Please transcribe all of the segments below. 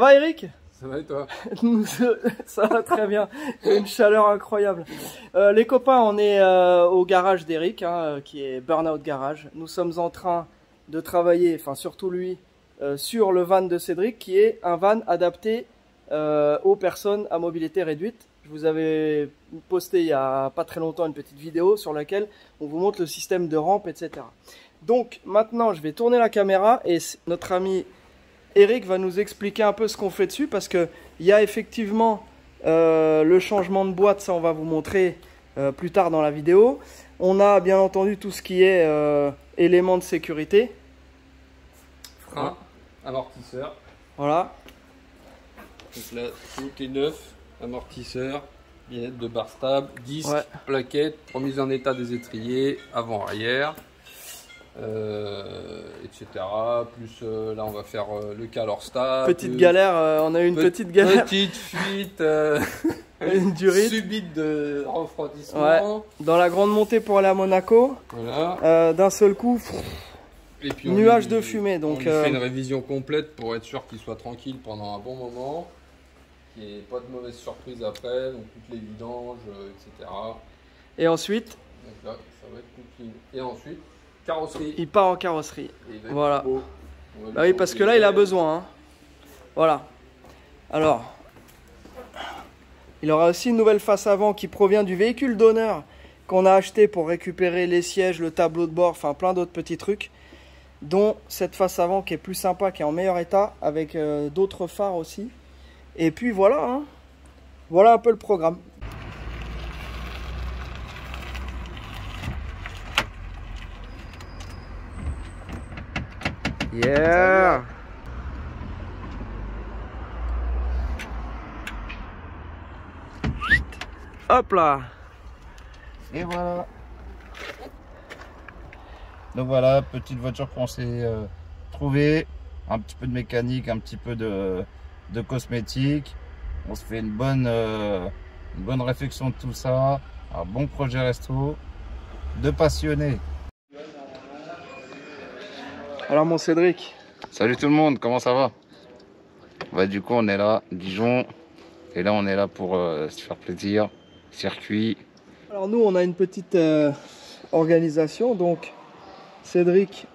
va Eric? Ça va et toi? Ça va très bien, une chaleur incroyable. Les copains, on est au garage d'Eric, hein, qui est Burnout Garage. Nous sommes en train de travailler, enfin surtout lui, sur le van de Cédric, qui est un van adapté aux personnes à mobilité réduite. Je vous avais posté il y a pas très longtemps une petite vidéo sur laquelle on vous montre le système de rampe, etc. Donc maintenant, je vais tourner la caméra et notre ami Eric va nous expliquer un peu ce qu'on fait dessus, parce qu'il y a effectivement le changement de boîte, ça on va vous montrer plus tard dans la vidéo. On a bien entendu tout ce qui est éléments de sécurité. Frein, amortisseur. Voilà. Donc là, tout est neuf. Amortisseur, biennette de barre stable, disque, Ouais. plaquette, remise en état des étriers, avant-arrière, etc. Plus là, on va faire le calor-stable. Petite galère, on a eu une petite galère. Petite fuite Une durite. subite de refroidissement. Ouais. Dans la grande montée pour aller à Monaco, Voilà. d'un seul coup, Et puis nuage de fumée. On Donc, lui fait une révision complète pour être sûr qu'il soit tranquille pendant un bon moment. Qu'il n'y ait pas de mauvaises surprises après, donc toutes les vidanges, etc. et ensuite, Donc là, ça va être tout clean. Et ensuite, carrosserie. il part en carrosserie. Et il va être Voilà. beau. On va Bah lui oui, parce changer que là, les il a ailes. besoin. Hein. Voilà. Alors, il aura aussi une nouvelle face avant qui provient du véhicule d'honneur qu'on a acheté pour récupérer les sièges, le tableau de bord, enfin plein d'autres petits trucs, dont cette face avant qui est plus sympa, qui est en meilleur état, avec d'autres phares aussi. Et puis voilà, hein. Voilà un peu le programme. Yeah! Hop là! Et voilà. Donc voilà, petite voiture qu'on s'est trouvée. Un petit peu de mécanique, un petit peu de cosmétique. On se fait une bonne réflexion de tout ça. Un bon projet resto. De passionnés. Alors mon Cédric, Salut tout le monde, comment ça va? Bah, du coup on est là, Dijon. Et là on est là pour se faire plaisir. Circuit. alors nous on a une petite organisation, donc Cédric,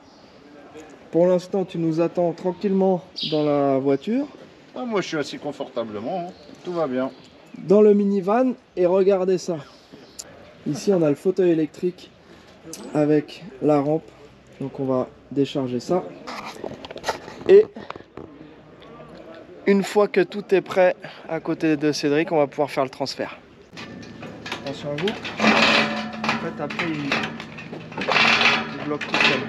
pour l'instant tu nous attends tranquillement dans la voiture, Ah, moi je suis assis confortablement, hein. Tout va bien. dans le minivan, et regardez ça. Ici on a le fauteuil électrique avec la rampe, donc on va décharger ça. Et une fois que tout est prêt à côté de Cédric, on va pouvoir faire le transfert. Attention à vous. En fait après il bloque tout seul.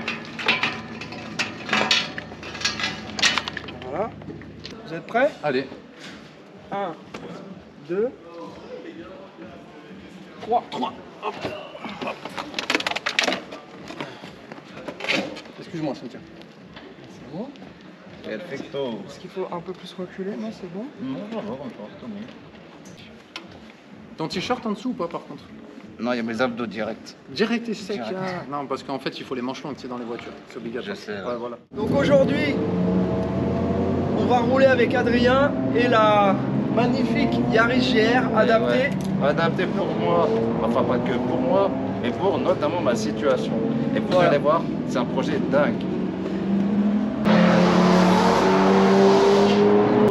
Voilà. Vous êtes prêts? Allez. 1, 2, 3. Hop. Excuse-moi, Cynthia. C'est bon. Perfecto. Est-ce qu'il faut un peu plus reculer? Non, c'est bon. Non, ça va encore, tout bon. Ton t-shirt en dessous ou pas par contre? Non, il y a mes abdos directs. Direct et sec. Direct. Ah. Non, parce qu'en fait, il faut les manches longues, tu sais, dans les voitures. C'est obligatoire. Je sais, Ouais, ouais. voilà. Donc aujourd'hui, on va rouler avec Adrien et la magnifique Yaris GR adaptée. Ouais. Adapté pour moi, enfin pas que pour moi, mais pour notamment ma situation. Et vous Voilà. allez voir, c'est un projet dingue.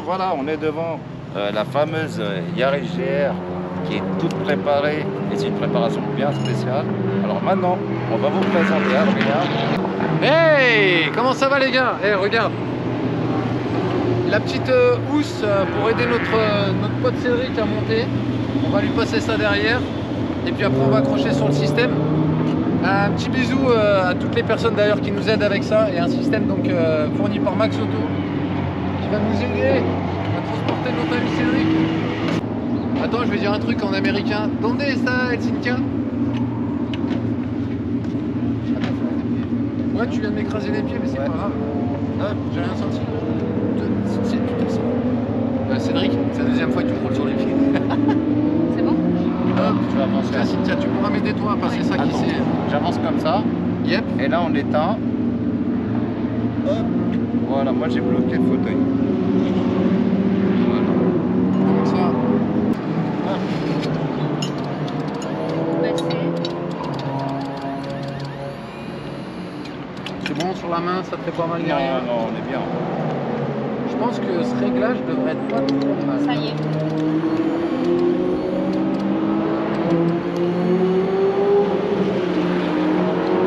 Voilà, on est devant la fameuse Yaris GR qui est toute préparée et c'est une préparation bien spéciale. Alors maintenant, on va vous présenter Adrien. Hey, comment ça va les gars? Hey, regarde. La petite housse pour aider notre pote Cédric à monter. On va lui passer ça derrière. Et puis après on va accrocher sur le système. Un petit bisou à toutes les personnes d'ailleurs qui nous aident avec ça. Et un système donc fourni par Max Auto qui va nous aider à transporter notre ami Cédric. Attends, je vais dire un truc en américain. ¿Dónde está el Cynthia? Ouais, tu viens de m'écraser les pieds, mais c'est Ouais. pas grave. Hop, j'ai rien senti. Cédric, c'est la deuxième fois que tu me roules sur les pieds. C'est bon? Hop, Tu vas avancer. tiens, Cynthia, tu pourras m'aider toi à passer ça qui Attends, c'est. j'avance comme ça. Yep. Et là on éteint. Hop. Voilà, moi j'ai bloqué le fauteuil. ça. C'est bon sur la main, ça te fait pas mal derrière? Non, on est bien. Je pense que ce réglage devrait être pas trop mal. Ça y est.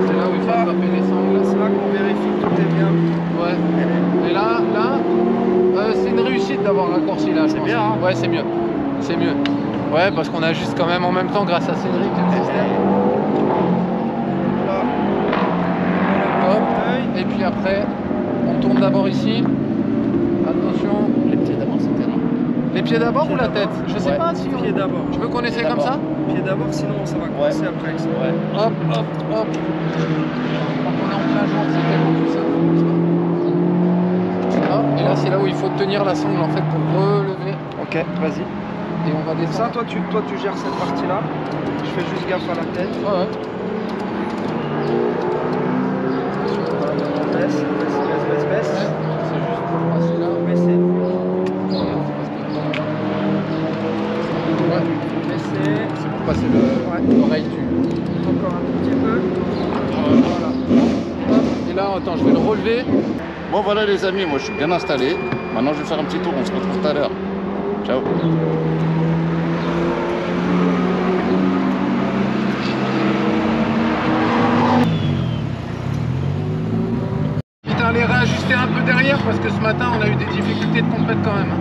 C'est là où il faut taper les sangles. C'est là qu'on vérifie que tout est bien. Ouais. Et là, c'est une réussite d'avoir raccourci là. C'est bien, hein? Ouais, c'est mieux. C'est mieux. Ouais, parce qu'on ajuste quand même en même temps grâce à Cédric le système. Là. Hop. Et puis après, on tourne d'abord ici. Attention. Les pieds d'abord, c'est terrible. Les pieds d'abord ou la d'abord. tête? Je sais pas si on... Pied d'abord. Tu veux qu'on essaie comme ça? Pied d'abord, sinon ça va coincer après. Ça. Ouais. Hop, hop, hop. Quand on est en plein jour, c'est tellement plus simple. Hop, et là, c'est là où il faut tenir la sangle en fait pour relever. Ok, vas-y. Et on va Ça, descendre. toi tu gères cette partie-là. Je fais juste gaffe à la tête. Ouais, ouais. Baisse. Ouais, c'est juste pour passer là. Baisser. Ouais, Baisser. c'est pour passer l'oreille du. Encore un tout petit peu. Voilà. Hop, et là, attends, je vais le relever. Bon voilà les amis, moi je suis bien installé. Maintenant je vais faire un petit tour, on se retrouve tout à l'heure. Ciao. Putain, les réajuster un peu derrière parce que ce matin on a eu des difficultés de compète quand même.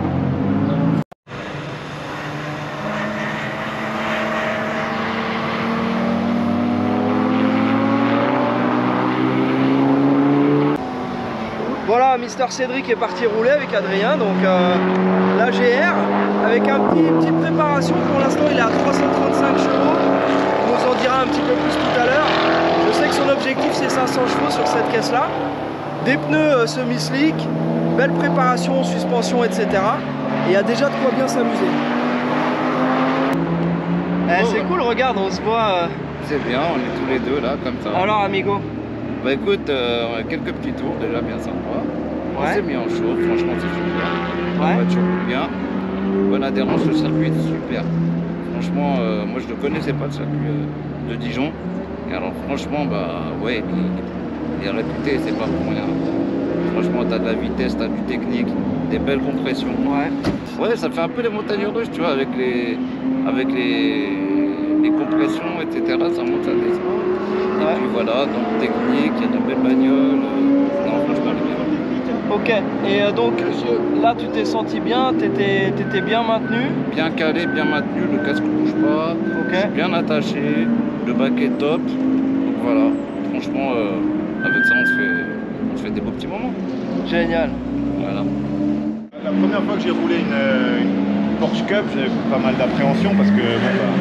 Voilà, Mister Cédric est parti rouler avec Adrien, donc la GR avec une petite préparation. Pour l'instant, il est à 335 chevaux. Il nous en dira un petit peu plus tout à l'heure. Je sais que son objectif c'est 500 chevaux sur cette caisse-là. Des pneus semi-slick, belle préparation, suspension, etc. Et il y a déjà de quoi bien s'amuser. C'est cool, regarde, on se voit. C'est bien, on est tous les deux là comme ça. Alors, amigo. Bah écoute, quelques petits tours déjà bien sympa. On Ouais. s'est mis en chaud, franchement c'est super. Ouais. La voiture roule bien. Bonne adhérence au circuit, c'est super. Franchement, moi je ne connaissais pas le circuit de Dijon. Et alors franchement, bah ouais, il est réputé, c'est pas pour rien. Franchement, t'as de la vitesse, t'as du technique, des belles compressions. Ouais. Ouais, ça fait un peu les montagnes russes, tu vois, avec les compressions, etc. Ça monte, ça descend. Et Ouais. puis voilà, donc technique, il y a de belles bagnoles. Non, franchement, elle est bien. Ok, et donc là tu t'es senti bien, t'étais bien maintenu. Bien calé, bien maintenu, le casque ne bouge pas, Ok. bien attaché, le bac est top. Donc voilà, franchement, avec ça, on se fait des beaux petits moments. Génial. Voilà. La première fois que j'ai roulé une Porsche Cup, j'avais pas mal d'appréhension parce que bon, bah,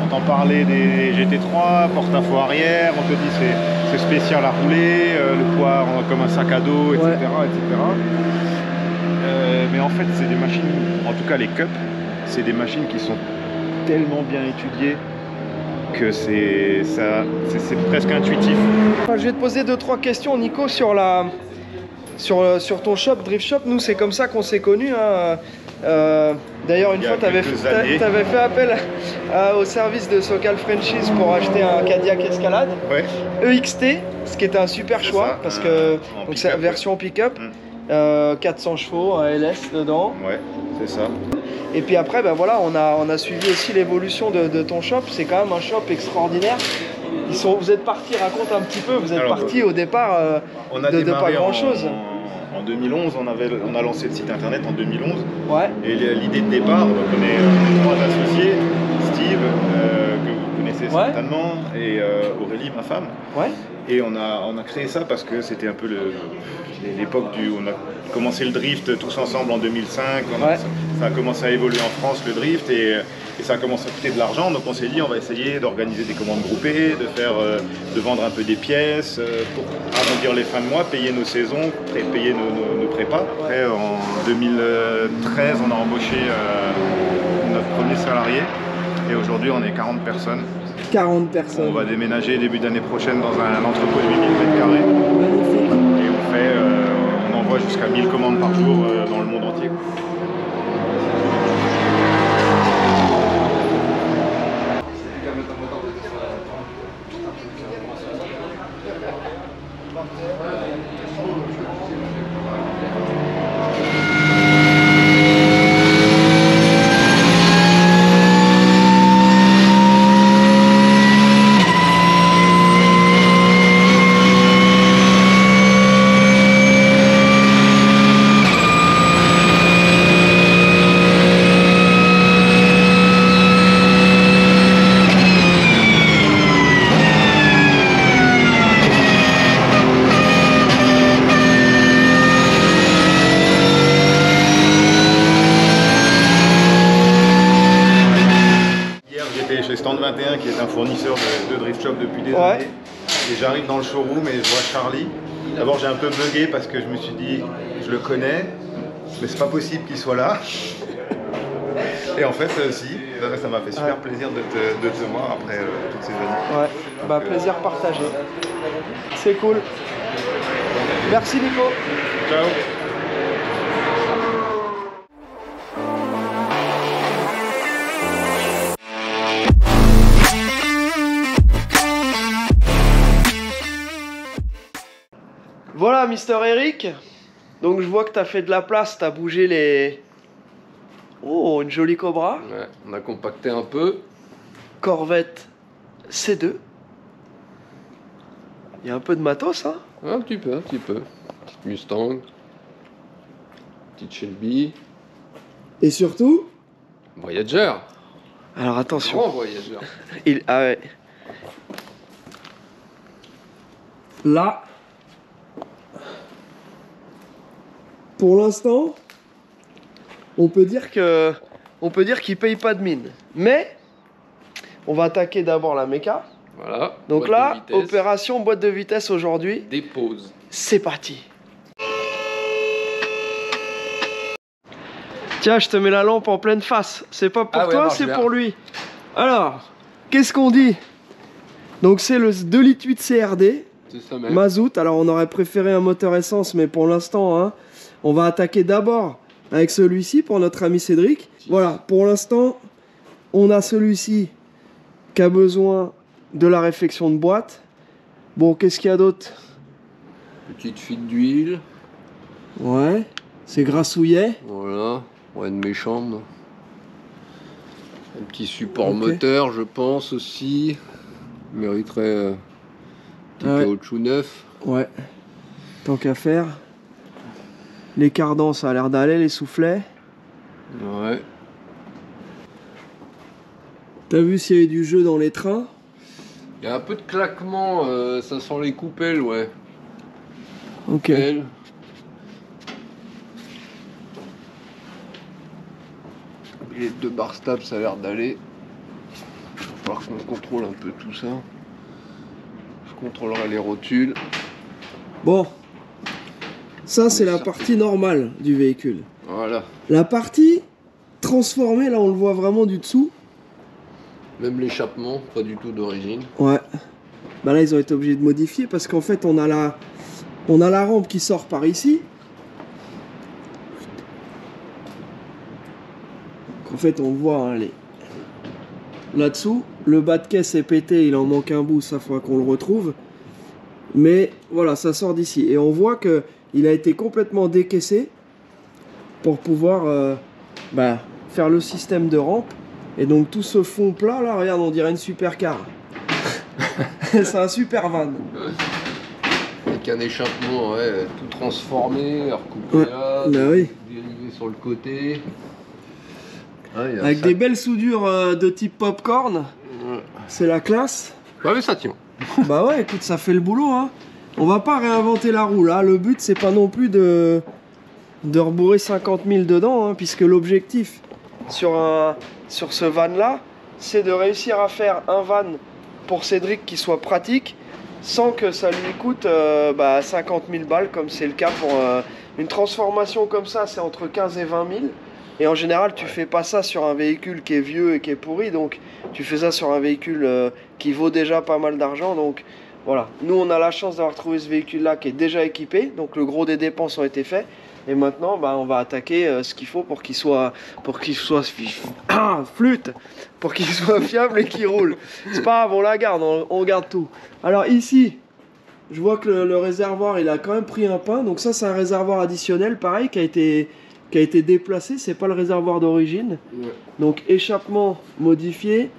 on t'en parlait des GT3, porte-à-faux arrière, on te dit c'est spécial à rouler, le poids comme un sac à dos, etc. Ouais. etc. Mais en fait, c'est des machines, en tout cas les Cup, c'est des machines qui sont tellement bien étudiées que c'est presque intuitif. Enfin, je vais te poser 2-3 questions, Nico, sur ton shop, Drift Shop. Nous, c'est comme ça qu'on s'est connus. Hein. D'ailleurs, une Il y a fois, tu avais quelques années. fait appel au service de Socal Franchise pour acheter un Cadillac Escalade Ouais. EXT, ce qui était un super C'est choix ça, parce que en donc c'est la pick-up, version pick-up, 400 chevaux, un LS dedans. Ouais, c'est ça. Et puis après, ben voilà, on a suivi aussi l'évolution de ton shop. C'est quand même un shop extraordinaire. Vous êtes partis, raconte un petit peu. Vous êtes Alors, partis au départ On a de pas démarré grand chose. en 2011, on a lancé le site internet en 2011. Ouais. Et l'idée de départ, donc on est trois associés, Steve, que vous connaissez certainement, et Aurélie, ma femme. Ouais. Et on a créé ça parce que c'était un peu l'époque où on a commencé le drift tous ensemble en 2005. Ça a commencé à évoluer en France, le drift, et ça a commencé à coûter de l'argent. Donc on s'est dit, on va essayer d'organiser des commandes groupées, de vendre un peu des pièces pour arrondir les fins de mois, payer nos saisons, payer nos prépas. Après, en 2013, on a embauché notre premier salarié. Et aujourd'hui, on est 40 personnes. 40 personnes. On va déménager début d'année prochaine dans un entrepôt de 8000 m². Magnifique. Et on envoie jusqu'à 1000 commandes par jour dans le monde entier. j'étais chez Stand 21 qui est un fournisseur de drift shop depuis des années. Et j'arrive dans le showroom et je vois Charlie. D'abord j'ai un peu bugué parce que je me suis dit, je le connais, mais c'est pas possible qu'il soit là. Et en fait, si, ça m'a fait super plaisir de te voir après toutes ces années. Ouais, bah plaisir partagé. C'est cool. Merci Nico. Ciao. Voilà Mister Eric. Donc je vois que tu as fait de la place, tu as bougé les... Oh, une jolie Cobra. Ouais, on a compacté un peu. Corvette C2. Il y a un peu de matos, hein? Un petit peu, un petit peu. Petite Mustang. Petite Shelby. Et surtout... Voyager. Alors attention. Grand Voyager. Ah ouais. Là... Pour l'instant, on peut dire qu'il paye pas de mine. Mais on va attaquer d'abord la méca. Voilà. Donc là, opération boîte de vitesse aujourd'hui. Dépose. C'est parti. Tiens, je te mets la lampe en pleine face. C'est pas pour toi, c'est pour lui. Alors, qu'est-ce qu'on dit? Donc c'est le 2,8 litres CRD. C'est ça même. Mazout. Alors on aurait préféré un moteur essence, mais pour l'instant, hein, on va attaquer d'abord avec celui-ci pour notre ami Cédric. Voilà, pour l'instant, on a celui-ci qui a besoin de la réfection de boîte. Bon, qu'est-ce qu'il y a d'autre? Petite fuite d'huile. Ouais, c'est grassouillet. Voilà, ouais, de mes chambres. Un petit support moteur, je pense aussi. Mériterait un petit caoutchouc neuf. Ouais, tant qu'à faire. Les cardans, ça a l'air d'aller, les soufflets. Ouais. T'as vu s'il y avait du jeu dans les trains? Il y a un peu de claquement, ça sent les coupelles, ouais. Ok. Et les deux barres stables, ça a l'air d'aller. Il va falloir qu'on contrôle un peu tout ça. Je contrôlerai les rotules. Bon. Ça, c'est la partie normale du véhicule. Voilà. La partie transformée, là, on le voit vraiment du dessous. Même l'échappement, pas du tout d'origine. Ouais. Bah là, ils ont été obligés de modifier parce qu'en fait, on a la rampe qui sort par ici. En fait, on le voit, hein, là-dessous. Le bas de caisse est pété, il en manque un bout, ça faudra qu'on le retrouve. Mais voilà, ça sort d'ici. Et on voit que il a été complètement décaissé pour pouvoir faire le système de rampe. Et donc tout ce fond plat là, regarde, on dirait une supercar. C'est un super van. Avec un échappement tout transformé, recoupé là, dérivé sur le côté. Avec des belles soudures de type popcorn. C'est la classe. Ouais, mais ça tient. Bah ouais, écoute, ça fait le boulot, hein. On va pas réinventer la roue là. Le but, c'est pas non plus de rebourrer 50 000 dedans, hein, puisque l'objectif sur ce van là, c'est de réussir à faire un van pour Cédric qui soit pratique sans que ça lui coûte 50 000 balles, comme c'est le cas pour une transformation comme ça. C'est entre 15 et 20 000. Et en général, tu fais pas ça sur un véhicule qui est vieux et qui est pourri, donc tu fais ça sur un véhicule qui vaut déjà pas mal d'argent. Donc voilà, nous on a la chance d'avoir trouvé ce véhicule-là qui est déjà équipé, donc le gros des dépenses ont été faits. Et maintenant, on va attaquer ce qu'il faut pour qu'il soit flûte, pour qu'il soit fiable et qu'il roule. C'est pas grave, on la garde, on garde tout. Alors ici, je vois que le réservoir, il a quand même pris un pain. Donc ça, c'est un réservoir additionnel, pareil, qui a été déplacé. C'est pas le réservoir d'origine. Ouais. Donc échappement modifié,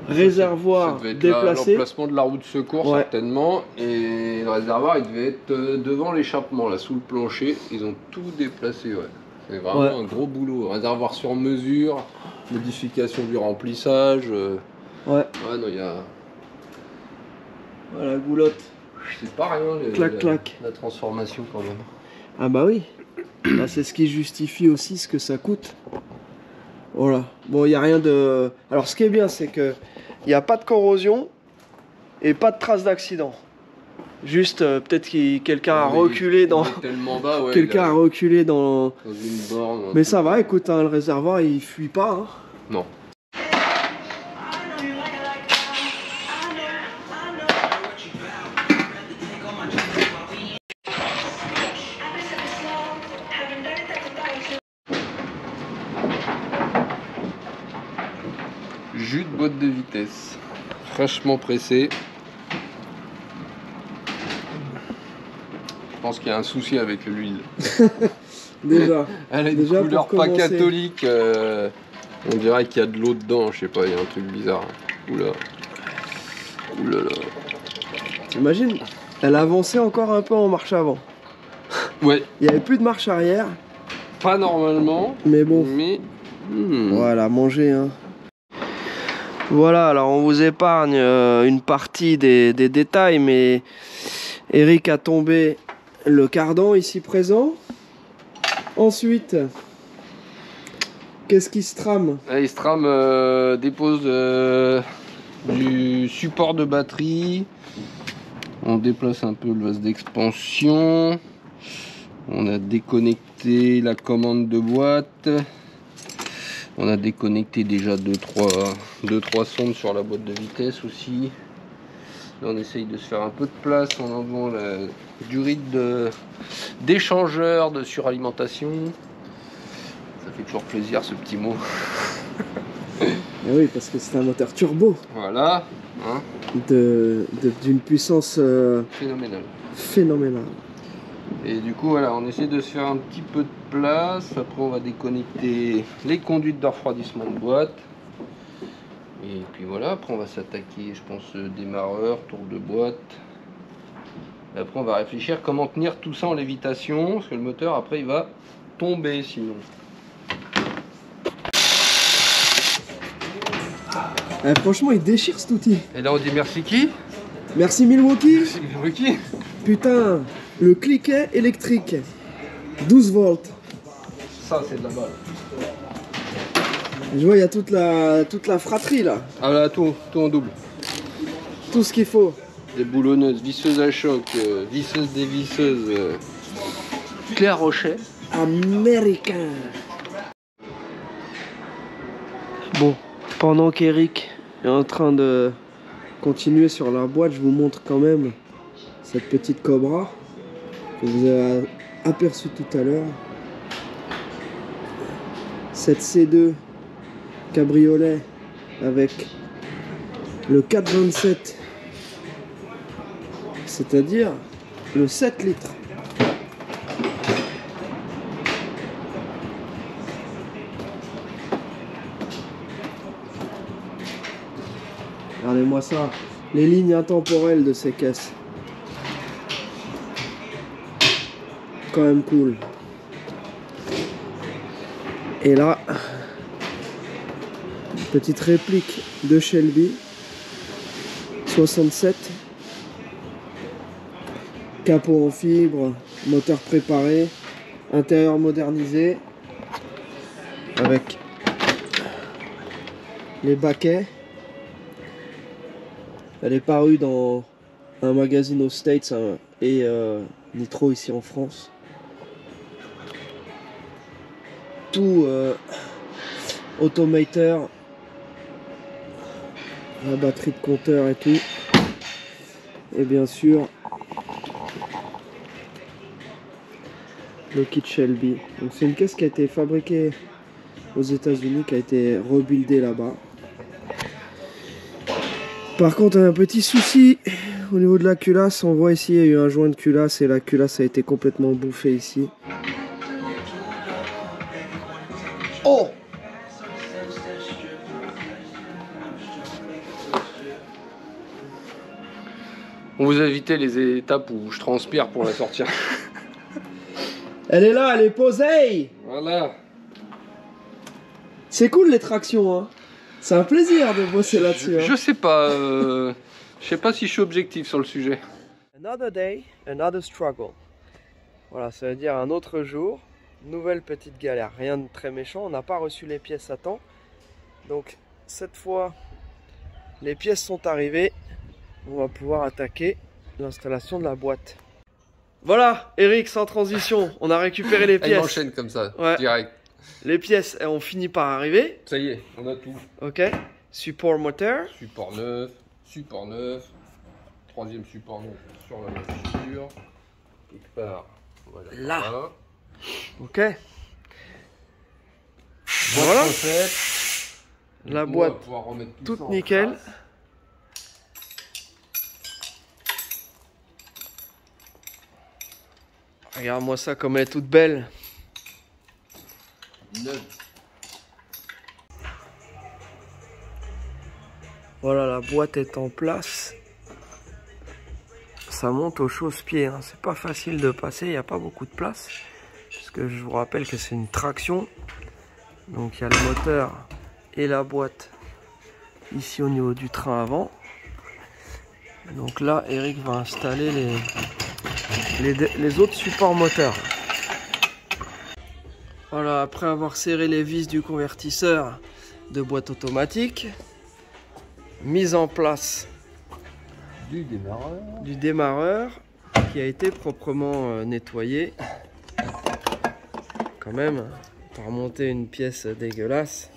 réservoir ça devait être déplacé. L'emplacement de la roue de secours, certainement. Et le réservoir, il devait être devant l'échappement, là, sous le plancher. Ils ont tout déplacé, ouais. C'est vraiment un gros boulot. Réservoir sur mesure, modification du remplissage. Ouais, non, il y a... Voilà, goulotte. C'est pas rien, la transformation quand même. Ah bah oui. Bah, c'est ce qui justifie aussi ce que ça coûte. Voilà. Bon, il n'y a rien de... Alors, ce qui est bien, c'est que il n'y a pas de corrosion et pas de traces d'accident. Juste, peut-être que quelqu'un a reculé dans... Tellement bas, ouais. Quelqu'un a reculé dans une borne. Mais ça va, écoute, hein, le réservoir, il fuit pas. Hein. Non. Jus de boîte de vitesse, fraîchement pressé. Je pense qu'il y a un souci avec l'huile. Déjà. Elle a une couleur pas catholique. On dirait qu'il y a de l'eau dedans, je sais pas, il y a un truc bizarre. Oula. Oulala. T'imagines, elle avançait encore un peu en marche avant. Ouais. Il n'y avait plus de marche arrière. Pas normalement. Mais bon. Mais... Voilà, manger. Hein. Voilà, alors on vous épargne une partie des détails, mais Eric a tombé le cardan ici présent. Ensuite, qu'est-ce qui se trame? Il se trame, dépose du support de batterie. On déplace un peu le vase d'expansion. On a déconnecté la commande de boîte. On a déconnecté déjà 2-3 sondes sur la boîte de vitesse aussi. Là on essaye de se faire un peu de place en enlevant du rythme d'échangeur de suralimentation. Ça fait toujours plaisir ce petit mot. Eh oui, parce que c'est un moteur turbo. Voilà. Hein, d'une puissance phénoménale. Et du coup voilà, on essaie de se faire un petit peu de place. Après on va déconnecter les conduites de refroidissement de boîte. Et puis voilà, après on va s'attaquer, je pense, démarreur, tour de boîte. Et après on va réfléchir comment tenir tout ça en lévitation, parce que le moteur après il va tomber sinon. Franchement il déchire cet outil. Et là on dit merci qui? Merci Milwaukee. Merci Milwaukee. Putain, le cliquet électrique. 12 volts. Ça c'est de la balle. Je vois il y a toute la fratrie là. Ah là tout en double. Tout ce qu'il faut. Des boulonneuses, visseuses à choc, visseuses dévisseuses. Claire Rocher. Américain. Bon, pendant qu'Eric est en train de continuer sur la boîte, je vous montre quand même cette petite Cobra que vous avez aperçue tout à l'heure. Cette C2 cabriolet avec le 427, c'est-à-dire le 7 litres. Regardez-moi ça, les lignes intemporelles de ces caisses. Quand même cool. Et là, petite réplique de Shelby 67, capot en fibre, moteur préparé, intérieur modernisé avec les baquets. Elle est parue dans un magazine aux States et Nitro ici en France. Tout automateur, la batterie de compteur et tout, et bien sûr le kit Shelby. Donc c'est une caisse qui a été fabriquée aux États-Unis, qui a été rebuildée là-bas. Par contre, un petit souci au niveau de la culasse. On voit ici il y a eu un joint de culasse et la culasse a été complètement bouffée ici. Oh! On vous a évité les étapes où je transpire pour la sortir. Elle est là, elle est posée! Voilà. C'est cool les tractions, hein. C'est un plaisir de bosser là-dessus. Je sais pas. Je sais pas si je suis objectif sur le sujet. Another day, another struggle. Voilà, ça veut dire un autre jour, nouvelle petite galère. Rien de très méchant, on n'a pas reçu les pièces à temps. Donc cette fois, les pièces sont arrivées. On va pouvoir attaquer l'installation de la boîte. Voilà, Eric, sans transition, on a récupéré les pièces. Il enchaîne comme ça, ouais. Direct. Les pièces ont fini par arriver. Ça y est, on a tout. Ok, support moteur. Support neuf. Troisième support neuf sur la voiture. Quelque part. Voilà. Là. Ok. Voilà. La boîte toute nickel. Regarde-moi ça comme elle est toute belle. Voilà, la boîte est en place. Ça monte au chausse-pied, hein. C'est pas facile de passer, il n'y a pas beaucoup de place. Parce que je vous rappelle que c'est une traction. Donc il y a le moteur et la boîte ici au niveau du train avant. Donc là, Eric va installer les autres supports moteurs. Voilà, après avoir serré les vis du convertisseur de boîte automatique, mise en place du démarreur qui a été proprement nettoyé. Quand même, pour remonter une pièce dégueulasse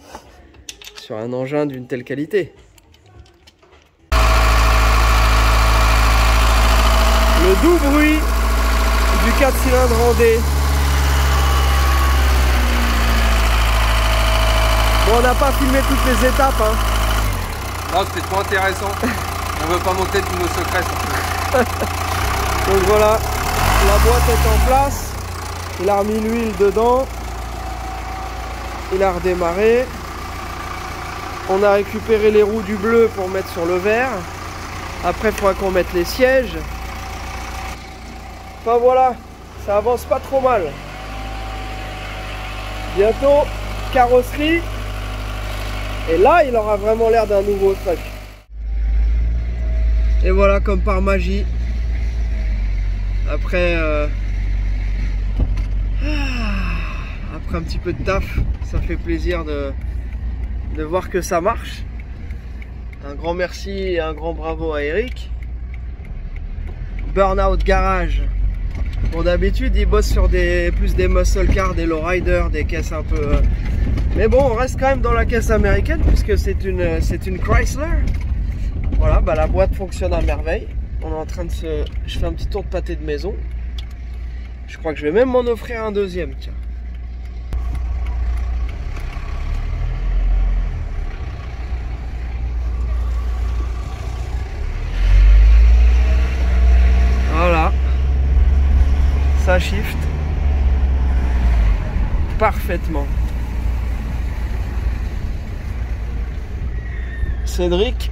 sur un engin d'une telle qualité. Le doux bruit du 4 cylindres en D. Bon, on n'a pas filmé toutes les étapes, hein. Non, c'était trop intéressant. On veut pas montrer tous nos secrets. Donc voilà, la boîte est en place. Il a remis l'huile dedans. Il a redémarré. On a récupéré les roues du bleu pour mettre sur le vert. Après, il faudra qu'on mette les sièges. Enfin voilà, ça avance pas trop mal. Bientôt, carrosserie. Et là, il aura vraiment l'air d'un nouveau truck. Et voilà, comme par magie. Après un petit peu de taf, ça fait plaisir de voir que ça marche. Un grand merci et un grand bravo à Eric. Burnout Garage. Bon, d'habitude, il bosse sur plus des muscle cars, des lowriders, des caisses un peu... Mais bon, on reste quand même dans la caisse américaine puisque c'est une Chrysler. Voilà, bah la boîte fonctionne à merveille. On est en train de je fais un petit tour de pâté de maison. Je crois que je vais même m'en offrir un deuxième, tiens. Voilà. Ça shift parfaitement. Cédric,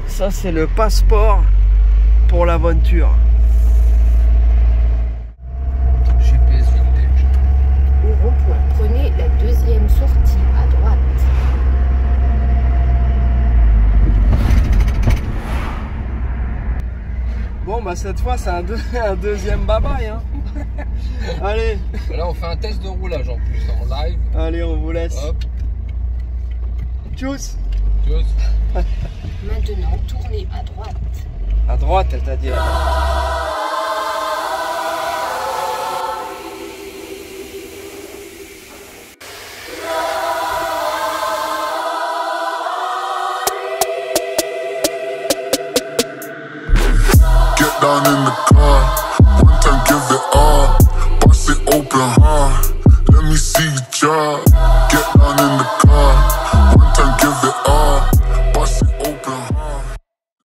ça c'est le passeport pour l'aventure. GPS vintage. Au rond-point, prenez la deuxième sortie à droite. Bon bah cette fois c'est un deuxième bye-bye, hein. Allez. Là on fait un test de roulage en plus en live. Allez, on vous laisse. Hop. Tchuss. Tchuss. Maintenant, tournez à droite. À droite, elle t'a dit. Get down in the